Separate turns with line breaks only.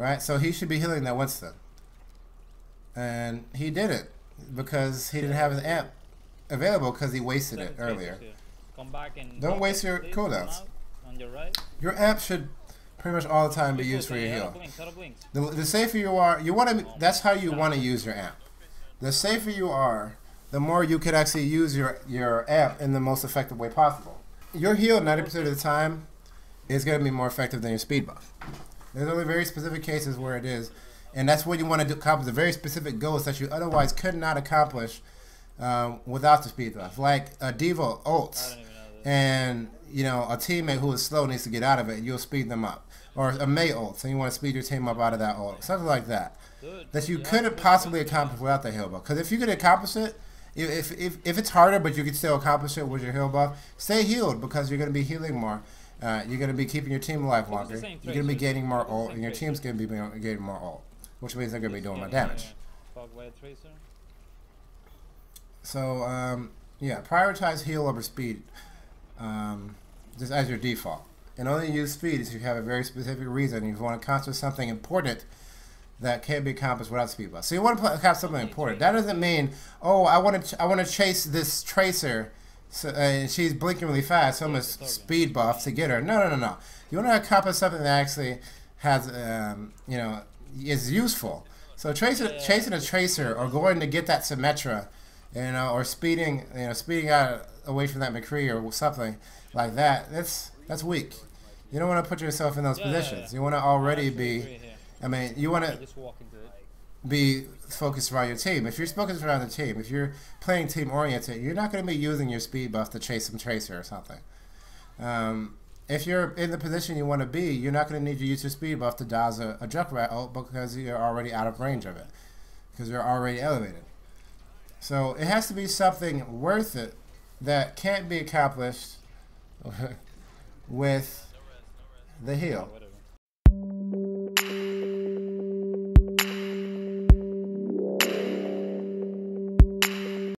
right? So he should be healing that Winston. And he didn't because he didn't have his amp available because he wasted it earlier.
Come back and
don't waste your cooldowns.
On your right.
Your amp should pretty much all the time be used for your heal. The safer you are, you want to. That's how you want to use your amp. The safer you are, the more you could actually use your amp in the most effective way possible. Your heal 90% of the time is going to be more effective than your speed buff. There's only very specific cases where it is, and that's what you want to do, accomplish the very specific goals that you otherwise could not accomplish without the speed buff. Like a Diva ults, and you know a teammate who is slow needs to get out of it, and you'll speed them up. Or a Mei ults, and you want to speed your team up out of that ult, something like that. That you couldn't possibly accomplish without the heal buff. Because if you could accomplish it, if it's harder, but you can still accomplish it with your heal buff, stay healed because you're going to be healing more. You're going to be keeping your team alive longer. You're going to be gaining more ult, and your team's going to be getting more ult, which means they're going to be doing more damage. So, yeah, prioritize heal over speed, just as your default. And only use speed if you have a very specific reason. You want to accomplish something important that can't be accomplished without speed buff. So you want to accomplish something important. That doesn't mean, oh, I want to chase this tracer, and she's blinking really fast, so I'm gonna speed buff to get her. No. You want to accomplish something that actually has, you know, is useful. So chasing a tracer or going to get that Symmetra, you know, or speeding out away from that McCree or something like that. That's weak. You don't want to put yourself in those positions. You want to already be, I mean, you want to be focused around your team. If you're focused around the team, if you're playing team-oriented, you're not going to be using your speed buff to chase some tracer or something. If you're in the position you want to be, you're not going to need to use your speed buff to dodge a Junkrat ult because you're already out of range of it, because you're already elevated. So it has to be something worth it that can't be accomplished with the heal.